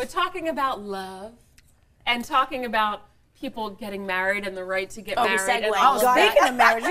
but talking about love and talking about people getting married and the right to get married. Speaking of marriage,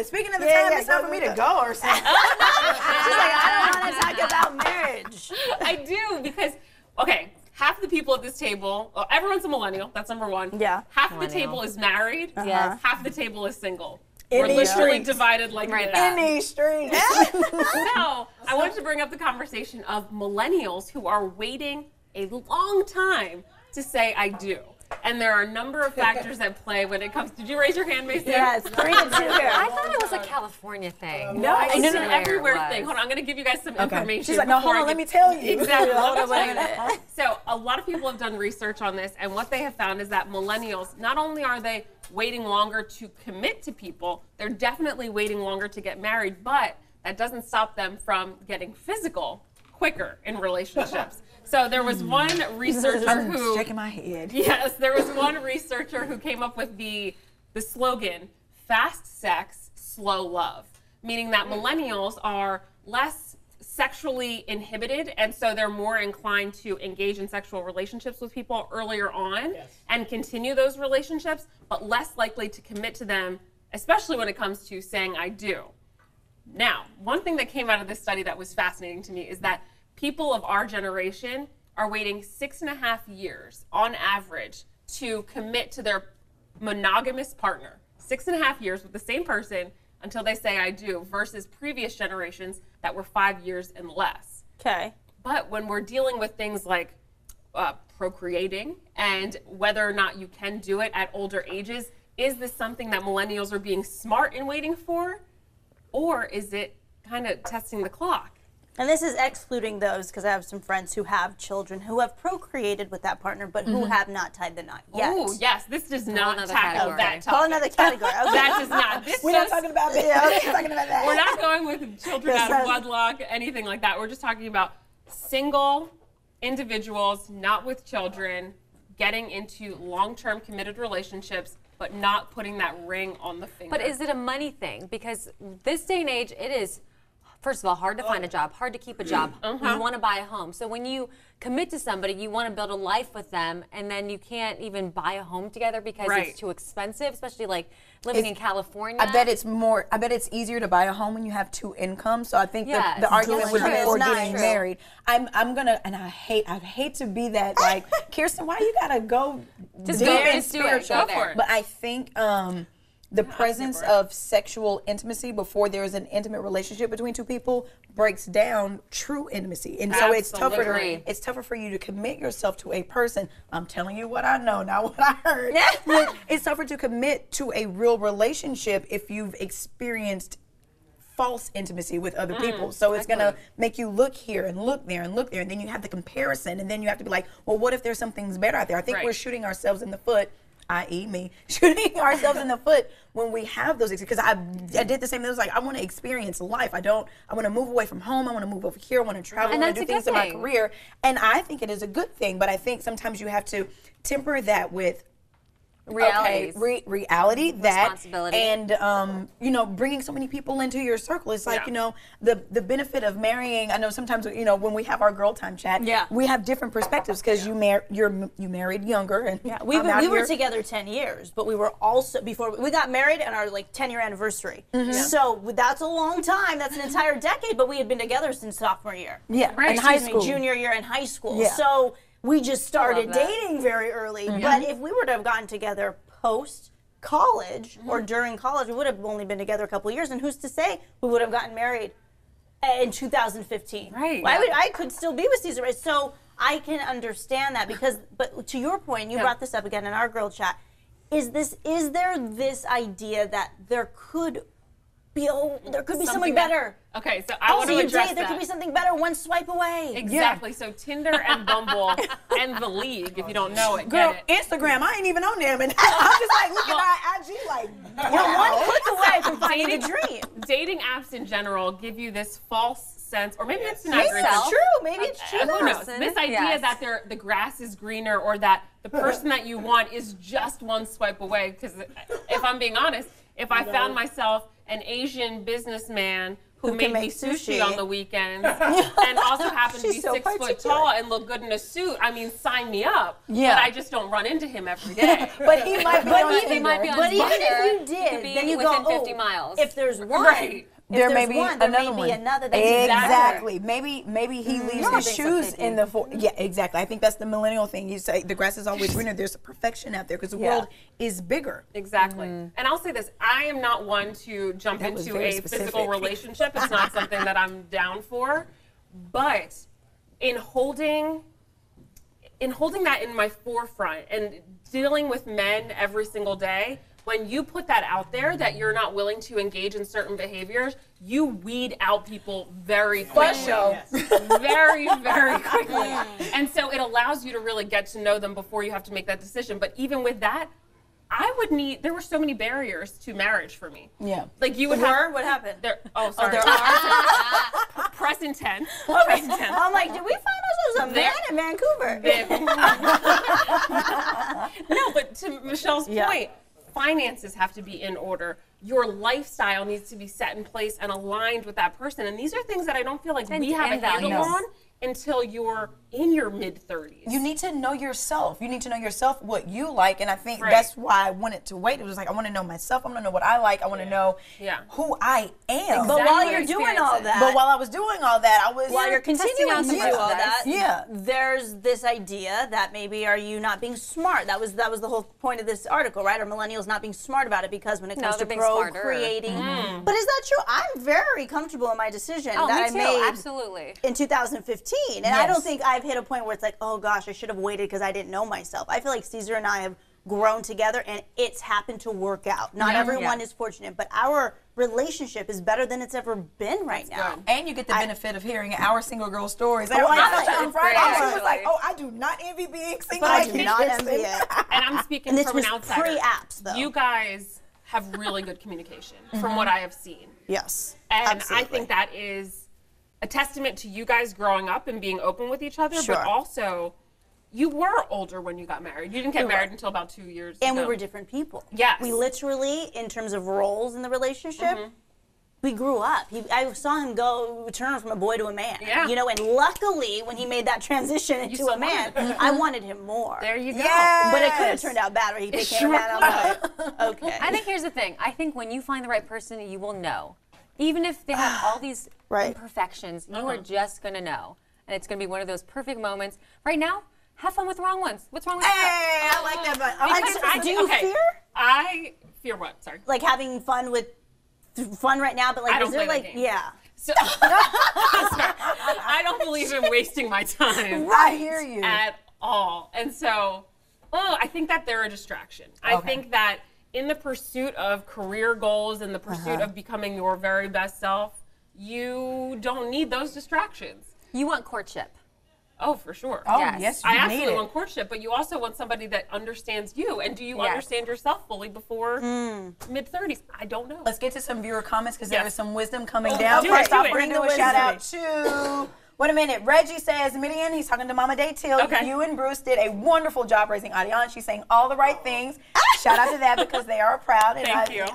speaking of the time, it's time for me to go or something. She's like, I don't want to talk about marriage. I do, because, okay, half the people at this table, well, everyone's a millennial, that's number one. Yeah. Half of the table is married, Yes. half the table is single. In We're these literally streets. divided like this. In these streets. So, I wanted to bring up the conversation of millennials who are waiting a long time to say I do. And there are a number of factors that play when it comes. Did you raise your hand, Mason? Yes, 3 to 2 here. I thought it was a California thing. No, it's an swear everywhere it was. thing. Hold on, I'm going to give you guys some information. She's like, no, hold on, let me tell you. Exactly. Hold on, wait a minute. So a lot of people have done research on this, and what they have found is that millennials, not only are they waiting longer to commit to people, they're definitely waiting longer to get married, but that doesn't stop them from getting physical quicker in relationships. So there was one researcher who shaking my head. Yes, there was one researcher who came up with the slogan, fast sex, slow love, meaning that millennials are less sexually inhibited, and so they're more inclined to engage in sexual relationships with people earlier on and continue those relationships, but less likely to commit to them, especially when it comes to saying I do. Now, one thing that came out of this study that was fascinating to me is that people of our generation are waiting 6.5 years on average to commit to their monogamous partner. 6.5 years with the same person until they say I do, versus previous generations that were 5 years and less. Okay. But when we're dealing with things like procreating and whether or not you can do it at older ages, is this something that millennials are being smart in waiting for? Or is it kind of testing the clock? And this is excluding those, because I have some friends who have children who have procreated with that partner, but who have not tied the knot yet. Oh, yes, this does not another tackle category. that topic. Whole another category. Okay. That does not. This We're not talking about that. We're talking about that. We're not going with children out of wedlock, anything like that. We're just talking about single individuals, not with children, getting into long-term committed relationships, but not putting that ring on the finger. But is it a money thing? Because this day and age, it is, first of all, hard to find a job, hard to keep a job. You want to buy a home. So when you commit to somebody, you want to build a life with them, and then you can't even buy a home together because it's too expensive, especially like living in California. I bet it's easier to buy a home when you have 2 incomes. So I think the argument would be for getting married. I'm gonna, and I hate to be that, like, Kirsten, why you gotta go Just deep go, and just do it. spiritual? Go for it. But I think the presence of sexual intimacy before there is an intimate relationship between 2 people breaks down true intimacy, and so it's tougher for you to commit yourself to a person. I'm telling you what I know, not what I heard. It's tougher to commit to a real relationship if you've experienced false intimacy with other people. So it's gonna make you look here and look there and look there, and then you have the comparison, and then you have to be like, well, what if there's something better out there? I think we're shooting ourselves in the foot, i.e. me, shooting ourselves in the foot when we have those, because I did the same thing. It was like, I want to experience life. I want to move away from home. I want to move over here. I want to travel. I want to do things in my career. And I think it is a good thing, but I think sometimes you have to temper that with reality, responsibility, and bringing so many people into your circle. It's like the benefit of marrying. I know sometimes when we have our girl time chat, we have different perspectives because you married younger, and we were together 10 years, but we were also before we got married on our 10-year anniversary. So that's a long time. That's an entire decade, but we had been together since sophomore year. In high school, junior year in high school. So we just started dating very early, but if we were to have gotten together post-college or during college, we would have only been together a couple of years, and who's to say we would have gotten married in 2015? Right. I could still be with Caesar, so I can understand that but to your point, you brought this up again in our girl chat, is there this idea that there could be something better? Okay, so I want to address that. There could be something better one swipe away. Exactly. So Tinder and Bumble and the League, if you don't know it, girl, get it. Instagram, I ain't even on them, and I'm just like looking at IG like, you're one click away from finding a dream. Dating apps in general give you this false sense, or maybe it's not Maybe it's true. Maybe it's true. Who knows? This idea that the grass is greener, or that the person that you want is just one swipe away. Because if I'm being honest, if I found myself an Asian businessman who made me sushi on the weekends and also happened to be so 6 foot tall and look good in a suit. I mean, sign me up. Yeah. But I just don't run into him every day. But he might be on They might be on But even Tinder. if you He did, could be then you within go, 50 miles. If there's one, Right. there may there's be one, there another may one. be another that's better. Exactly. Maybe he leaves his Nothing's shoes 50. in the yeah, exactly. I think that's the millennial thing. You say the grass is always greener. There's a perfection out there because the world is bigger. Exactly. And I'll say this, I am not one to jump That was into very a specific. physical relationship. It's not something that I'm down for. But in holding that in my forefront and dealing with men every single day, when you put that out there that you're not willing to engage in certain behaviors, you weed out people very quickly. Very, very quickly. And so it allows you to really get to know them before you have to make that decision. But even with that, there were so many barriers to marriage for me. Yeah. Like you would What happened? sorry. there are? Present tense. Present tense. I'm like, did we find ourselves a man in Vancouver? No, but to Michelle's point, finances have to be in order. Your lifestyle needs to be set in place and aligned with that person. And these are things that I don't feel like we have a handle on until you're in your mid-30s. You need to know yourself. You need to know yourself, what you like, and I think that's why I wanted to wait. It was like I want to know myself. I want to know what I like. I want to know who I am. But while you're doing all that, but while I was doing all that, I was while you're continuing to do all that, yeah. there's this idea that maybe are you not being smart? That was the whole point of this article, right? Are millennials not being smart about it because when it comes to procreating, but is that true? I'm very comfortable in my decision that I made absolutely in 2015, and I don't think I've hit a point where it's like, oh gosh, I should have waited because I didn't know myself. I feel like Caesar and I have grown together, and it's happened to work out. Not everyone is fortunate, but our relationship is better than it's ever been right now. And you get the benefit of hearing our single girl stories. Oh, On Friday, she was like, "Oh, I do not envy being single. But I do not envy it." And I'm speaking And from this an was outsider. pre-apps, though. You guys have really good communication from what I have seen. Yes, And absolutely. I think that is a testament to you guys growing up and being open with each other, but also you were older when you got married. You didn't get married until about 2 years and ago. we were different people. Yes. We literally, in terms of roles in the relationship, we grew up. I saw him turn from a boy to a man. Yeah. You know, and luckily, when he made that transition into a man, I wanted him more. There you go. Yes. But it could have turned out bad where he became a man. I'm like, okay. I think here's the thing. I think when you find the right person, you will know. Even if they have all these imperfections, you are just going to know. And it's going to be one of those perfect moments. Right now, have fun with the wrong ones. What's wrong with Hey, that? I like that. Do you fear? I fear what? Sorry. Like having fun right now, but like, I don't is there play like, that game. yeah. So, I don't believe in wasting my time. I hear you. At all. And so, I think that they're a distraction. I think that in the pursuit of career goals and the pursuit of becoming your very best self, you don't need those distractions. You want courtship. Oh, for sure. Oh, Yes. yes, I you absolutely need it. want courtship, but you also want somebody that understands you. And do you understand yourself fully before mid-30s? I don't know. Let's get to some viewer comments because there Yes. is some wisdom coming down. do First it, off, do it. we're going to do a shout out to, wait a minute, Reggie says, Midian, he's talking to Mama Daytil. Okay. You and Bruce did a wonderful job raising Adiana. She's saying all the right things. Shout out to that because they are proud. And Thank you.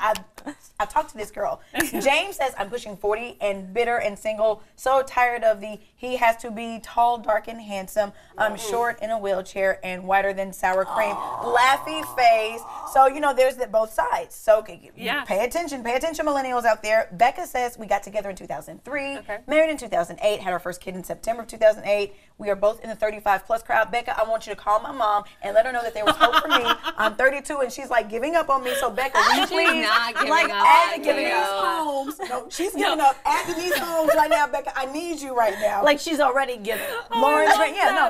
I talked to this girl. James says, I'm pushing 40 and bitter and single. So tired of he has to be tall, dark, and handsome. I'm short in a wheelchair and whiter than sour cream. Laughy face. So, there's both sides. So pay attention, millennials out there. Becca says, we got together in 2003, married in 2008, had our first kid in September of 2008. We are both in the 35 plus crowd. Becca, I want you to call my mom and let her know that there was hope for me. I'm 32 and she's like giving up on me. So Becca, will you please? not giving like up at on these you. homes. No, she's giving up at these homes right now, Becca. I need you right now. Like she's already given up. Lauren's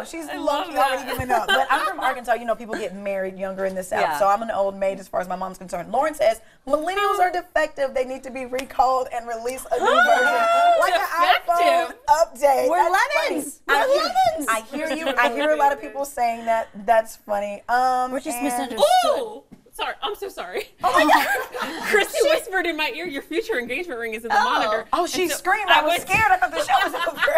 she's low-key already giving up. But I'm from Arkansas. People get married younger in the South. Yeah. So I'm an old maid as far as my mom's concerned. Lauren says, millennials are defective. They need to be recalled and release a new version. Like an iPhone update. We're That's lemons. funny. We're lemons. I hear you. I hear a lot of people saying that. That's funny. We're just misunderstood. Ooh! Sorry, I'm so sorry. Oh my God. Christy whispered in my ear, your future engagement ring is in the monitor. Oh, she screamed. I was scared. I thought the show was over.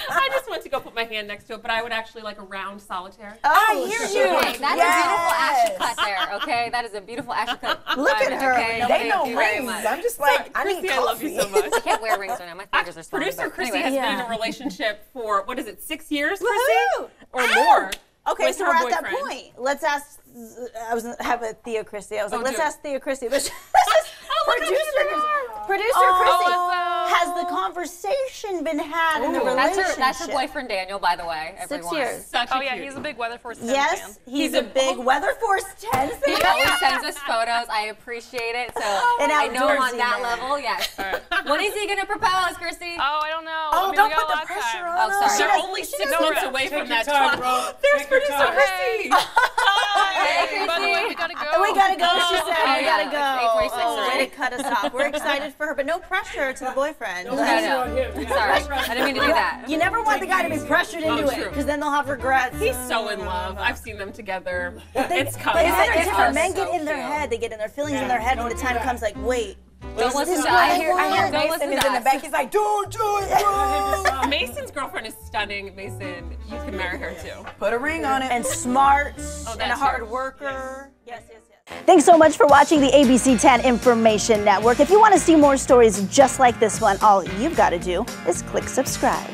I just went to go put my hand next to it, but I would actually like a round solitaire. I hear you. That's a beautiful ashy cut there, okay? That is a beautiful ashy cut. Look at her. Okay, They know thank you very rings. much. I'm just like, I Christy, need I coffee. love you so much. I can't wear rings right now. My fingers are swollen. Producer but Christy anyway. has been in a relationship for, what is it, 6 years, Christy? Woohoo! Or Ow! more. Okay, with so her we're at that boyfriend. point. Let's ask. I was have a Thea Christie. I was like, let's do it. ask Thea Christie. But look how producer Christie, has the conversation been had in the relationship? That's her boyfriend Daniel, by the way. 6 years. Such a Oh yeah, cutie. he's a big Weather Force 10 Yes, fan. he's a big Weather Force 10 He fan. always sends us photos. I appreciate it. So And I know him on outdoorsy that man. level. Yes. When is he gonna propose, Christy? Oh, I don't know. Oh, I mean, don't we got put a the lot of pressure time. on Oh, us. sorry. They're only 6 months away from that time, 20. bro. There's Take your producer time. Christy. Hey, By the way, we Christy. gotta go. We gotta go, she said. Oh, We yeah, gotta go. it's 8:46 Way already. to cut us off. We're excited for her, but no pressure to the boyfriend. I know. Sorry, I didn't mean to do that. You never want the guy to be pressured into it, true. because then they'll have regrets. He's so in love. I've seen them together. It's coming. Men are It's different. Men so get in their cute. head. They get in their feelings in their head when the time comes. Like, wait. Don't listen is to what I I hear want. Don't Mason listen is to in the us. back. He's like, don't do it, bro. Mason's girlfriend is stunning. Mason, you can marry her too. Put a ring on it. And smart Oh, and a that's hard true. worker. Yes, yes, yes. Thanks so much for watching the ABC 10 Information Network. If you want to see more stories just like this one, all you've got to do is click subscribe.